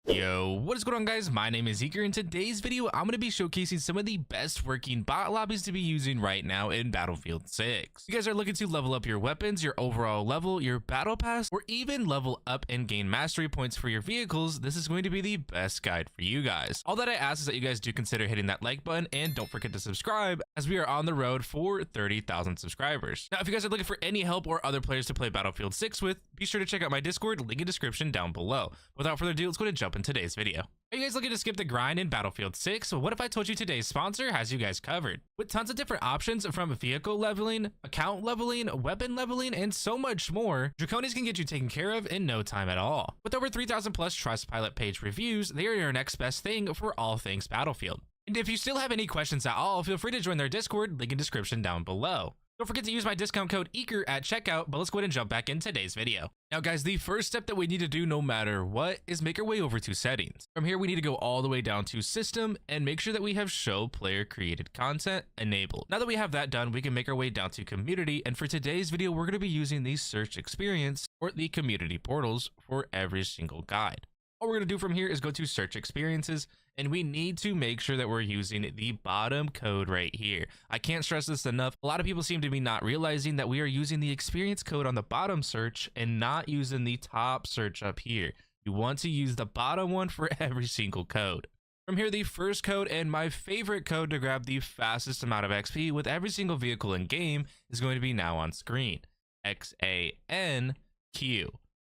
Yo, what is going on, guys? My name is Eager. In today's video, I'm going to be showcasing some of the best working bot lobbies to be using right now in Battlefield 6. If you guys are looking to level up your weapons, your overall level, your battle pass, or even level up and gain mastery points for your vehicles, this is going to be the best guide for you guys. All that I ask is that you guys do consider hitting that like button and don't forget to subscribe, as we are on the road for 30,000 subscribers. Now, if you guys are looking for any help or other players to play Battlefield 6 with, be sure to check out my Discord, link in description down below. Without further ado, let's go ahead and jump in today's video. Are you guys looking to skip the grind in Battlefield 6? Well, what if I told you today's sponsor has you guys covered? With tons of different options from vehicle leveling, account leveling, weapon leveling, and so much more, Draconies can get you taken care of in no time at all. With over 3,000 plus Trustpilot page reviews, they are your next best thing for all things Battlefield. And if you still have any questions at all, feel free to join their Discord, link in description down below. Don't forget to use my discount code EAKER at checkout, but let's go ahead and jump back in today's video. Now guys, the first step that we need to do no matter what is make our way over to settings. From here, we need to go all the way down to system and make sure that we have show player created content enabled. Now that we have that done, we can make our way down to community. And for today's video, we're going to be using the search experience or the community portals for every single guide. All we're going to do from here is go to search experiences, and we need to make sure that we're using the bottom code right here. I can't stress this enough. A lot of people seem to be not realizing that we are using the experience code on the bottom search and not using the top search up here. You want to use the bottom one for every single code. From here, the first code and my favorite code to grab the fastest amount of XP with every single vehicle in game is going to be now on screen. XANQ.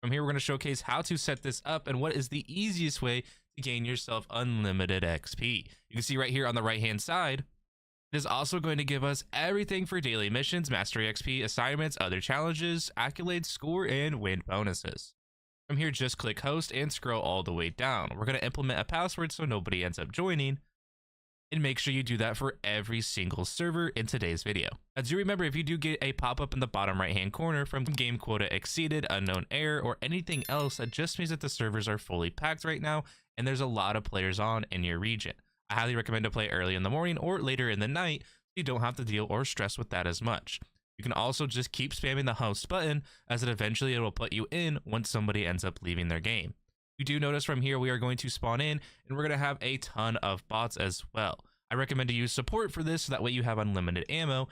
From here, we're going to showcase how to set this up and what is the easiest way to gain yourself unlimited XP. You can see right here on the right hand side, it is also going to give us everything for daily missions, mastery XP, assignments, other challenges, accolades, score, and win bonuses. From here, just click host and scroll all the way down. We're going to implement a password so nobody ends up joining. And make sure you do that for every single server in today's video. Now do remember, if you do get a pop-up in the bottom right hand corner from game quota exceeded, unknown error, or anything else, that just means that the servers are fully packed right now and there's a lot of players on in your region. I highly recommend to play early in the morning or later in the night so you don't have to deal or stress with that as much. You can also just keep spamming the host button, as it eventually will put you in once somebody ends up leaving their game. You do notice from here we are going to spawn in and we're going to have a ton of bots as well. I recommend to use support for this so that way you have unlimited ammo.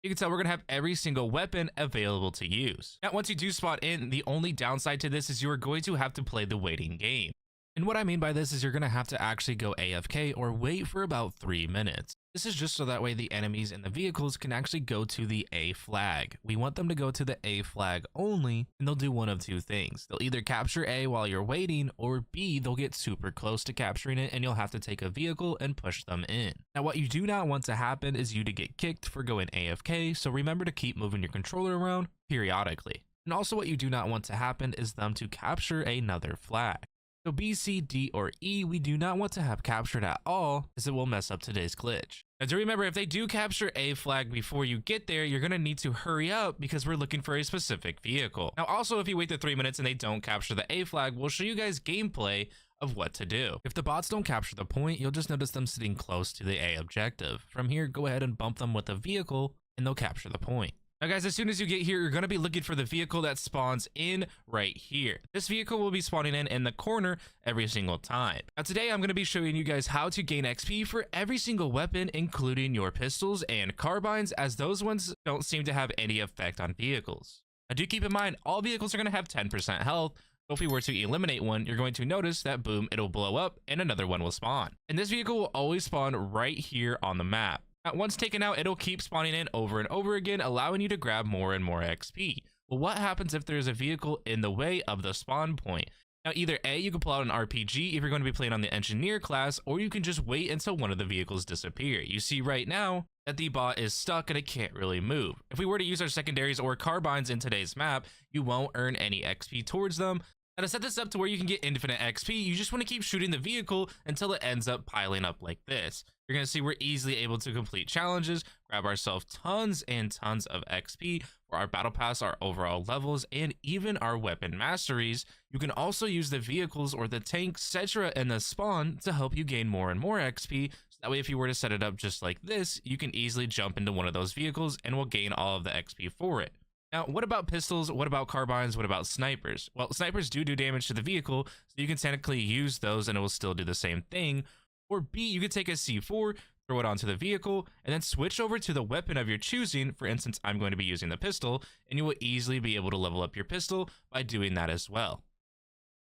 You can tell we're going to have every single weapon available to use. Now once you do spawn in, the only downside to this is you are going to have to play the waiting game. And what I mean by this is you're going to have to actually go AFK or wait for about 3 minutes. This is just so that way the enemies and the vehicles can actually go to the A flag. We want them to go to the A flag only, and they'll do one of two things. They'll either capture A while you're waiting, or B, they'll get super close to capturing it and you'll have to take a vehicle and push them in. Now what you do not want to happen is you to get kicked for going AFK, so remember to keep moving your controller around periodically. And also what you do not want to happen is them to capture another flag. So B, C, D, or E, we do not want to have captured at all, as it will mess up today's glitch. Now do remember, if they do capture a flag before you get there, you're going to need to hurry up because we're looking for a specific vehicle. Now also, if you wait the 3 minutes and they don't capture the A flag, we'll show you guys gameplay of what to do. If the bots don't capture the point, you'll just notice them sitting close to the A objective. From here, go ahead and bump them with a vehicle and they'll capture the point. Now guys, as soon as you get here, you're going to be looking for the vehicle that spawns in right here. This vehicle will be spawning in the corner every single time. Now today, I'm going to be showing you guys how to gain XP for every single weapon, including your pistols and carbines, as those ones don't seem to have any effect on vehicles. Now do keep in mind, all vehicles are going to have 10% health. So if we were to eliminate one, you're going to notice that boom, it'll blow up and another one will spawn. And this vehicle will always spawn right here on the map. Once taken out, it'll keep spawning in over and over again, allowing you to grab more and more XP. Well, what happens if there's a vehicle in the way of the spawn point? Now, either A, you can pull out an RPG if you're going to be playing on the engineer class, or you can just wait until one of the vehicles disappear. You see right now that the bot is stuck and it can't really move. If we were to use our secondaries or carbines in today's map, you won't earn any XP towards them. Now to set this up to where you can get infinite XP, you just want to keep shooting the vehicle until it ends up piling up like this. You're going to see we're easily able to complete challenges, grab ourselves tons and tons of XP for our battle pass, our overall levels, and even our weapon masteries. You can also use the vehicles or the tanks, etc. in the spawn to help you gain more and more XP. So that way, if you were to set it up just like this, you can easily jump into one of those vehicles and will gain all of the XP for it. Now, what about pistols? What about carbines? What about snipers? Well, snipers do damage to the vehicle, so you can technically use those and it will still do the same thing. Or B, you could take a C4, throw it onto the vehicle, and then switch over to the weapon of your choosing. For instance, I'm going to be using the pistol, and you will easily be able to level up your pistol by doing that as well.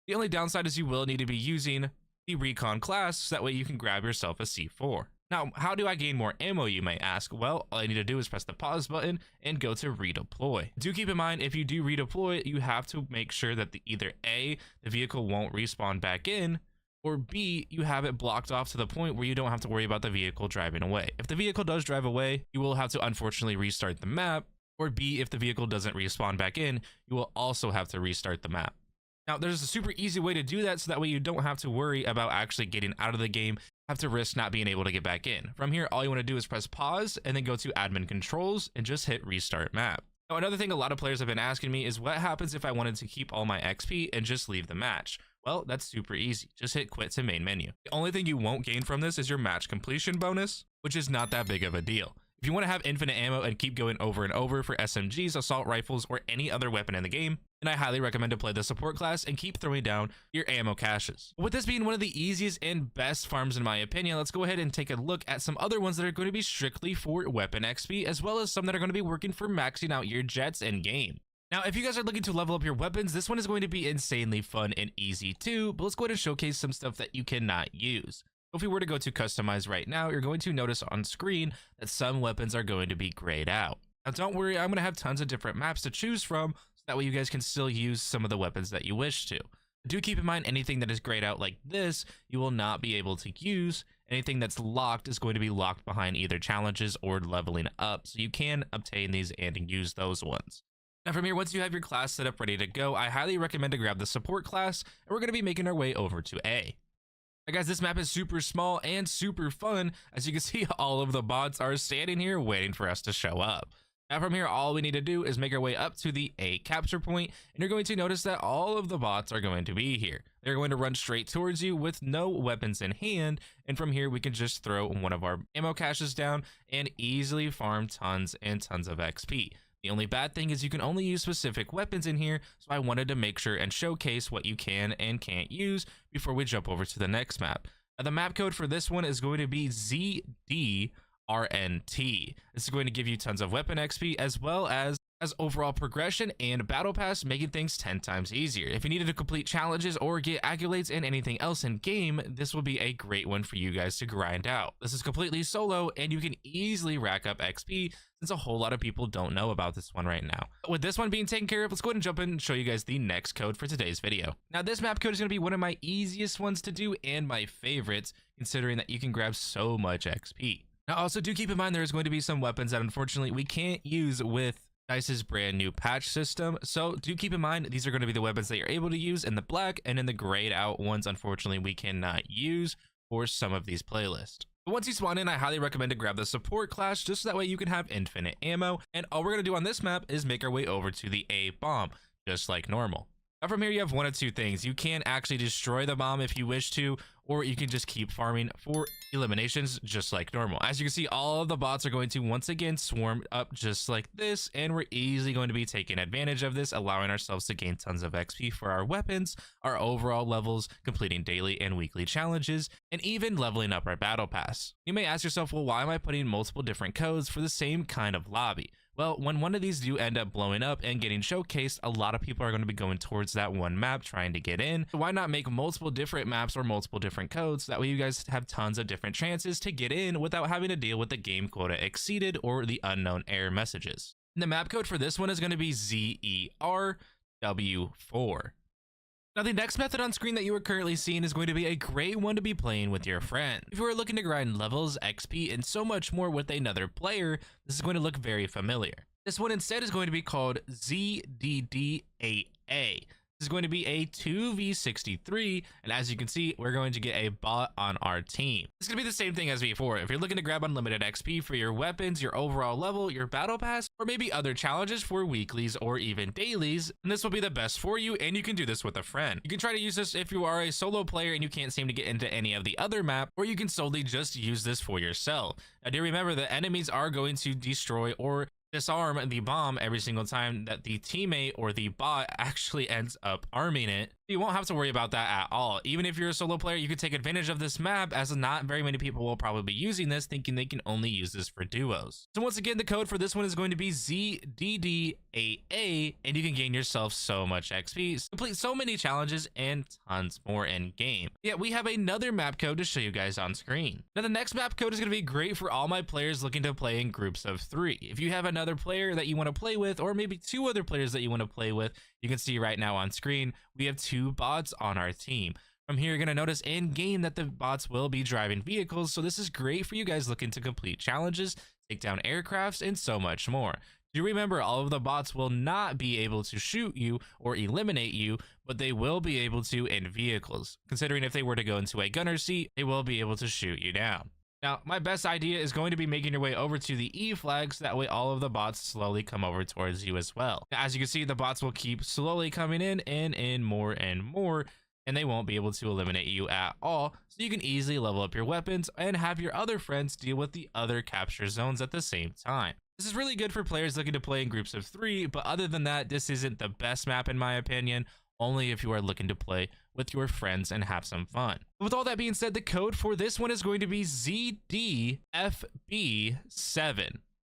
The only downside is you will need to be using the recon class, so that way you can grab yourself a C4. Now, how do I gain more ammo, you may ask? Well, all I need to do is press the pause button and go to redeploy. Do keep in mind, if you do redeploy, you have to make sure that either A, the vehicle won't respawn back in, or B, you have it blocked off to the point where you don't have to worry about the vehicle driving away. If the vehicle does drive away, you will have to unfortunately restart the map, or B, if the vehicle doesn't respawn back in, you will also have to restart the map. Now, there's a super easy way to do that, so that way you don't have to worry about actually getting out of the game, have to risk not being able to get back in. From here, all you want to do is press pause and then go to admin controls and just hit restart map. Now, another thing a lot of players have been asking me is what happens if I wanted to keep all my XP and just leave the match? Well, that's super easy. Just hit quit to main menu. The only thing you won't gain from this is your match completion bonus, which is not that big of a deal. If you want to have infinite ammo and keep going over and over for SMGs, assault rifles, or any other weapon in the game, then I highly recommend to play the support class and keep throwing down your ammo caches. With this being one of the easiest and best farms in my opinion, let's go ahead and take a look at some other ones that are going to be strictly for weapon XP, as well as some that are going to be working for maxing out your jets in game. Now, if you guys are looking to level up your weapons, this one is going to be insanely fun and easy too, but let's go ahead and showcase some stuff that you cannot use. If we were to go to customize right now, you're going to notice on screen that some weapons are going to be grayed out. Now, don't worry, I'm going to have tons of different maps to choose from, so that way you guys can still use some of the weapons that you wish to. Do keep in mind, anything that is grayed out like this, you will not be able to use. Anything that's locked is going to be locked behind either challenges or leveling up, so you can obtain these and use those ones. Now from here, once you have your class set up ready to go, I highly recommend to grab the support class, and we're going to be making our way over to A. Now guys, this map is super small and super fun. As you can see, all of the bots are standing here waiting for us to show up. Now from here, all we need to do is make our way up to the A capture point, and you're going to notice that all of the bots are going to be here. They're going to run straight towards you with no weapons in hand, and from here we can just throw one of our ammo caches down and easily farm tons and tons of XP. The only bad thing is you can only use specific weapons in here, so I wanted to make sure and showcase what you can and can't use before we jump over to the next map. Now, the map code for this one is going to be ZDRNT. This is going to give you tons of weapon XP as well as overall progression and battle pass, making things 10 times easier. If you needed to complete challenges or get accolades and anything else in game, this will be a great one for you guys to grind out. This is completely solo and you can easily rack up XP, since a whole lot of people don't know about this one right now. But with this one being taken care of, let's go ahead and jump in and show you guys the next code for today's video. Now this map code is going to be one of my easiest ones to do and my favorites, considering that you can grab so much XP. Now also do keep in mind there is going to be some weapons that unfortunately we can't use with DICE's brand new patch system, so do keep in mind these are going to be the weapons that you're able to use in the black, and in the grayed out ones unfortunately we cannot use for some of these playlists. But once you spawn in, I highly recommend to grab the support class, just so that way you can have infinite ammo, and all we're going to do on this map is make our way over to the A bomb, just like normal. Now from here you have one of two things. You can actually destroy the bomb if you wish to, or you can just keep farming for eliminations just like normal. As you can see, all of the bots are going to once again swarm up just like this, and we're easily going to be taking advantage of this, allowing ourselves to gain tons of XP for our weapons, our overall levels, completing daily and weekly challenges, and even leveling up our battle pass. You may ask yourself, well, why am I putting multiple different codes for the same kind of lobby? Well, when one of these do end up blowing up and getting showcased, a lot of people are going to be going towards that one map trying to get in. So why not make multiple different maps or multiple different codes? That way you guys have tons of different chances to get in without having to deal with the game quota exceeded or the unknown error messages. And the map code for this one is going to be ZERW4. Now the next method on screen that you are currently seeing is going to be a great one to be playing with your friend. If you are looking to grind levels, XP, and so much more with another player, this is going to look very familiar. This one instead is going to be called ZDD8A. This is going to be a 2v63, and as you can see, we're going to get a bot on our team. It's going to be the same thing as before. If you're looking to grab unlimited XP for your weapons, your overall level, your battle pass, or maybe other challenges for weeklies or even dailies, then this will be the best for you, and you can do this with a friend. You can try to use this if you are a solo player and you can't seem to get into any of the other map, or you can solely just use this for yourself. Now do remember that enemies are going to destroy or disarm the bomb every single time that the teammate or the bot actually ends up arming it. You won't have to worry about that at all. Even if you're a solo player, you can take advantage of this map, as not very many people will probably be using this, thinking they can only use this for duos. So once again, the code for this one is going to be ZDDAA, and you can gain yourself so much XP, complete so many challenges, and tons more in game. Yeah, we have another map code to show you guys on screen. Now the next map code is going to be great for all my players looking to play in groups of 3. If you have another player that you want to play with, or maybe 2 other players that you want to play with, you can see right now on screen, we have 2 bots on our team. From here, you're going to notice in game that the bots will be driving vehicles, so this is great for you guys looking to complete challenges, take down aircrafts, and so much more. Do remember, all of the bots will not be able to shoot you or eliminate you, but they will be able to in vehicles. Considering if they were to go into a gunner seat, they will be able to shoot you down. Now, my best idea is going to be making your way over to the E flags, that way all of the bots slowly come over towards you as well. Now, as you can see, the bots will keep slowly coming in and in more and more, and they won't be able to eliminate you at all, so you can easily level up your weapons and have your other friends deal with the other capture zones at the same time. This is really good for players looking to play in groups of 3, but other than that, this isn't the best map in my opinion, only if you are looking to play with your friends and have some fun. With all that being said, the code for this one is going to be ZDFB7.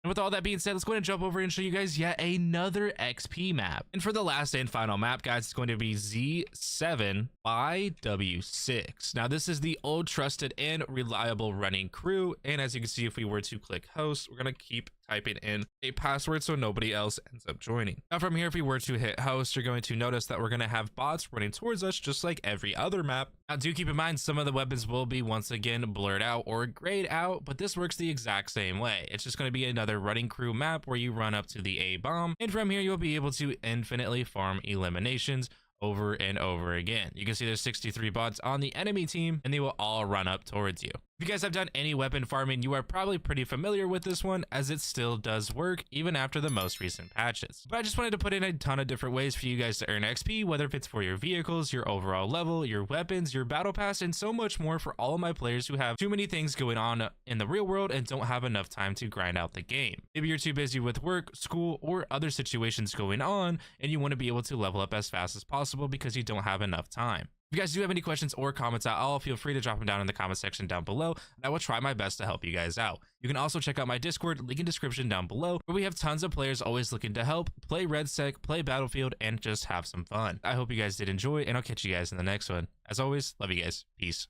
And with all that being said, let's go ahead and jump over and show you guys yet another XP map. And for the last and final map, guys, it's going to be Z7BF6. Now, this is the old, trusted, and reliable running crew. And as you can see, if we were to click host, we're going to keep typing in a password so nobody else ends up joining. Now from here, if we were to hit host, you're going to notice that we're going to have bots running towards us just like every other map. Now do keep in mind, some of the weapons will be once again blurred out or grayed out, but this works the exact same way. It's just going to be another running crew map where you run up to the A bomb, and from here you'll be able to infinitely farm eliminations over and over again. You can see there's 63 bots on the enemy team, and they will all run up towards you. If you guys have done any weapon farming, you are probably pretty familiar with this one, as it still does work even after the most recent patches. But I just wanted to put in a ton of different ways for you guys to earn XP, whether if it's for your vehicles, your overall level, your weapons, your battle pass, and so much more for all of my players who have too many things going on in the real world and don't have enough time to grind out the game. Maybe you're too busy with work, school, or other situations going on, and you want to be able to level up as fast as possible because you don't have enough time. If you guys do have any questions or comments at all, feel free to drop them down in the comment section down below, and I will try my best to help you guys out. You can also check out my Discord, link in description down below, where we have tons of players always looking to help, play Red Sec, play Battlefield, and just have some fun. I hope you guys did enjoy, and I'll catch you guys in the next one. As always, love you guys. Peace.